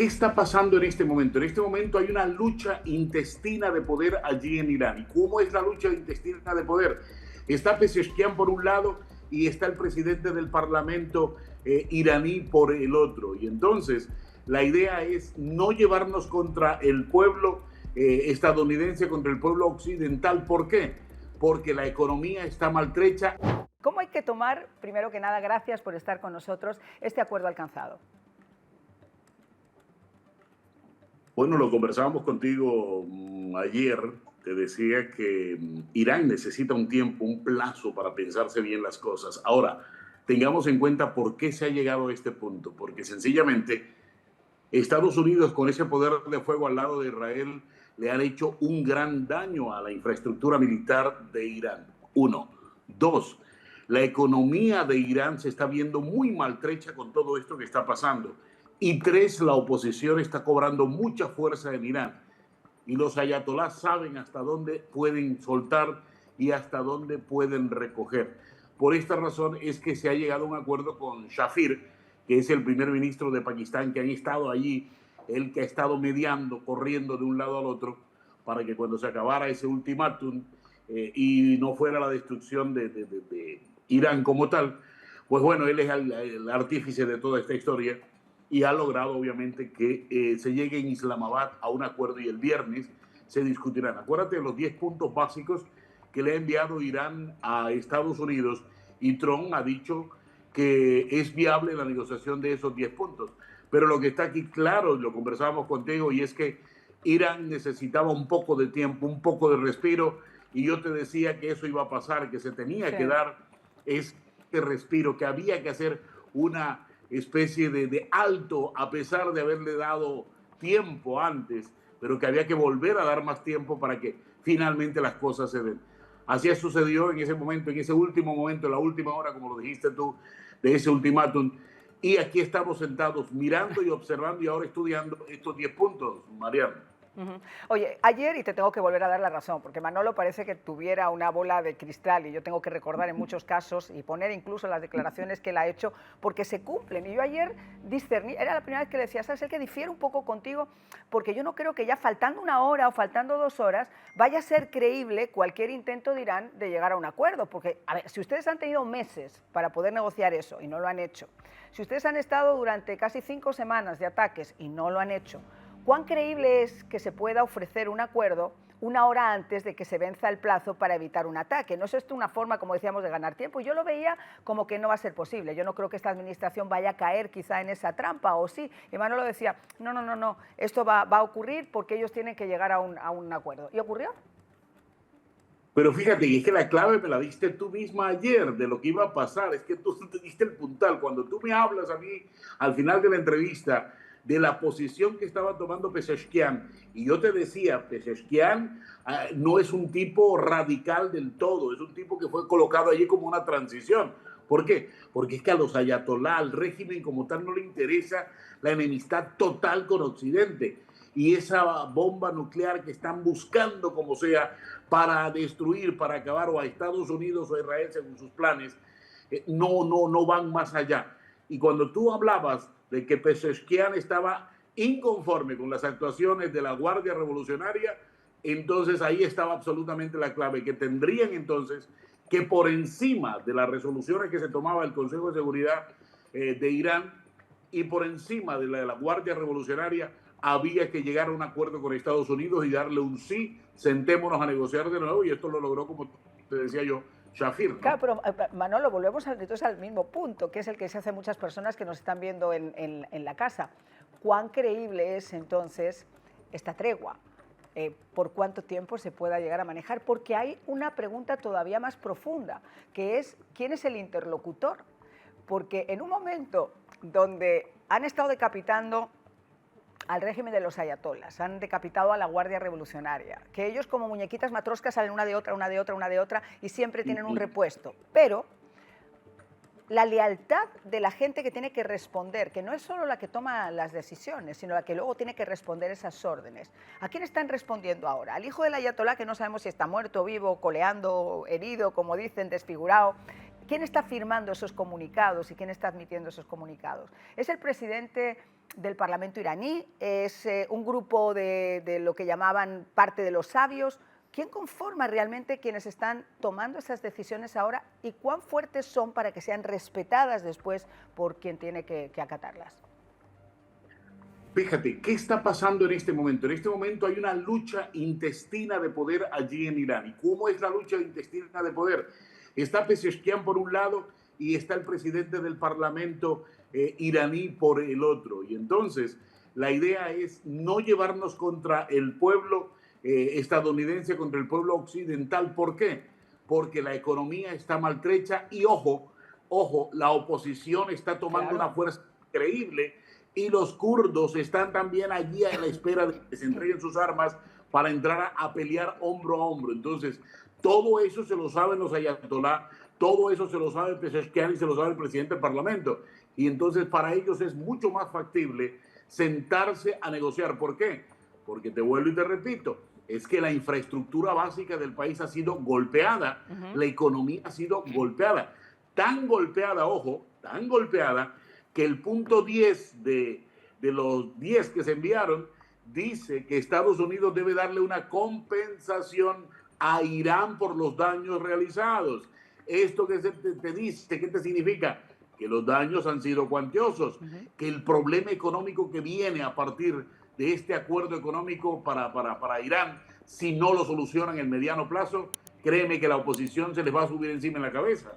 ¿qué está pasando en este momento? En este momento hay una lucha intestina de poder allí en Irán. ¿Y cómo es la lucha intestina de poder? Está Pezeshkian por un lado y está el presidente del parlamento iraní por el otro. Y entonces la idea es no llevarnos contra el pueblo estadounidense, contra el pueblo occidental. ¿Por qué? Porque la economía está maltrecha. ¿Cómo hay que tomar, primero que nada, gracias por estar con nosotros, este acuerdo alcanzado? Bueno, lo conversábamos contigo ayer. Te decía que Irán necesita un tiempo, un plazo para pensarse bien las cosas. Ahora, tengamos en cuenta por qué se ha llegado a este punto. Porque sencillamente Estados Unidos, con ese poder de fuego al lado de Israel, le han hecho un gran daño a la infraestructura militar de Irán. Uno. Dos, la economía de Irán se está viendo muy maltrecha con todo esto que está pasando. Y tres, la oposición está cobrando mucha fuerza en Irán. Y los ayatolás saben hasta dónde pueden soltar y hasta dónde pueden recoger. Por esta razón es que se ha llegado a un acuerdo con Shafir, que es el primer ministro de Pakistán, que ha estado allí, el que ha estado mediando, corriendo de un lado al otro, para que cuando se acabara ese ultimátum y no fuera la destrucción de Irán como tal, pues bueno, él es el artífice de toda esta historia y ha logrado obviamente que se llegue en Islamabad a un acuerdo y el viernes se discutirán. Acuérdate de los 10 puntos básicos que le ha enviado Irán a Estados Unidos y Trump ha dicho que es viable la negociación de esos 10 puntos. Pero lo que está aquí claro, y lo conversábamos contigo, y es que Irán necesitaba un poco de tiempo, un poco de respiro, y yo te decía que eso iba a pasar, que se tenía que dar ese respiro, que había que hacer una especie de alto, a pesar de haberle dado tiempo antes, pero que había que volver a dar más tiempo para que finalmente las cosas se den. Así sucedió en ese momento, en ese último momento, en la última hora, como lo dijiste tú, de ese ultimátum. Y aquí estamos sentados mirando y observando y ahora estudiando estos 10 puntos, Mariana. Oye, ayer, y te tengo que volver a dar la razón, porque Manolo parece que tuviera una bola de cristal y yo tengo que recordar en muchos casos y poner incluso las declaraciones que él ha hecho porque se cumplen. Y yo ayer discerní, era la primera vez que le decía, ¿sabes? El que difiere un poco contigo, porque yo no creo que ya faltando una hora o faltando 2 horas vaya a ser creíble cualquier intento de Irán de llegar a un acuerdo, porque, a ver, si ustedes han tenido meses para poder negociar eso y no lo han hecho, si ustedes han estado durante casi 5 semanas de ataques y no lo han hecho, ¿cuán creíble es que se pueda ofrecer un acuerdo una hora antes de que se venza el plazo para evitar un ataque? ¿No es esto una forma, como decíamos, de ganar tiempo? Yo lo veía como que no va a ser posible. Yo no creo que esta administración vaya a caer quizá en esa trampa, o sí. Y Manolo decía, no, esto va a ocurrir porque ellos tienen que llegar a un acuerdo. ¿Y ocurrió? Pero fíjate, es que la clave me la diste tú misma ayer de lo que iba a pasar. Es que tú te diste el puntal. Cuando tú me hablas a mí al final de la entrevista de la posición que estaba tomando Pezeshkian, y yo te decía, Pezeshkian no es un tipo radical del todo, es un tipo que fue colocado allí como una transición. ¿Por qué? Porque es que a los ayatolá, al régimen como tal, no le interesa la enemistad total con Occidente. Y esa bomba nuclear que están buscando como sea para destruir, para acabar o a Estados Unidos o a Israel según sus planes, no van más allá. Y cuando tú hablabas de que Pezeshkian estaba inconforme con las actuaciones de la Guardia Revolucionaria, entonces ahí estaba absolutamente la clave, que tendrían entonces que por encima de las resoluciones que se tomaba el Consejo de Seguridad de Irán y por encima de la Guardia Revolucionaria, había que llegar a un acuerdo con Estados Unidos y darle un sí, sentémonos a negociar de nuevo, y esto lo logró, como te decía yo, Shafir, ¿no? Claro, pero Manolo, volvemos entonces al mismo punto, que es el que se hacen muchas personas que nos están viendo en la casa. ¿Cuán creíble es entonces esta tregua? ¿Por cuánto tiempo se pueda llegar a manejar? Porque hay una pregunta todavía más profunda, que es ¿quién es el interlocutor? Porque en un momento donde han estado decapitando al régimen de los ayatolas, han decapitado a la Guardia Revolucionaria, que ellos como muñequitas matroscas salen una de otra, una de otra, una de otra, y siempre tienen un repuesto. Pero la lealtad de la gente que tiene que responder, que no es solo la que toma las decisiones, sino la que luego tiene que responder esas órdenes. ¿A quién están respondiendo ahora? Al hijo del ayatolá, que no sabemos si está muerto, vivo, coleando, herido, como dicen, desfigurado. ¿Quién está firmando esos comunicados y quién está admitiendo esos comunicados? ¿Es el presidente del Parlamento iraní, es un grupo de lo que llamaban parte de los sabios. ¿Quién conforma realmente quienes están tomando esas decisiones ahora y cuán fuertes son para que sean respetadas después por quien tiene que acatarlas? Fíjate, ¿qué está pasando en este momento? En este momento hay una lucha intestina de poder allí en Irán. ¿Y cómo es la lucha intestina de poder? Está Pezeshkian por un lado y está el presidente del Parlamento iraní por el otro. Y entonces la idea es no llevarnos contra el pueblo estadounidense, contra el pueblo occidental. ¿Por qué? Porque la economía está maltrecha y ojo, la oposición está tomando una fuerza increíble y los kurdos están también allí a la espera de que se entreguen sus armas para entrar a pelear hombro a hombro. Entonces, todo eso se lo saben los ayatolá, todo eso se lo sabe Pezeshkian y se lo sabe el presidente del Parlamento. Y entonces para ellos es mucho más factible sentarse a negociar. ¿Por qué? Porque te vuelvo y te repito, es que la infraestructura básica del país ha sido golpeada, la economía ha sido golpeada. Tan golpeada, ojo, tan golpeada, que el punto 10 de los 10 que se enviaron dice que Estados Unidos debe darle una compensación a Irán por los daños realizados. ¿Esto que te dice? ¿Qué te significa? Que los daños han sido cuantiosos, que el problema económico que viene a partir de este acuerdo económico para Irán, si no lo solucionan en el mediano plazo, créeme que la oposición se les va a subir encima en la cabeza.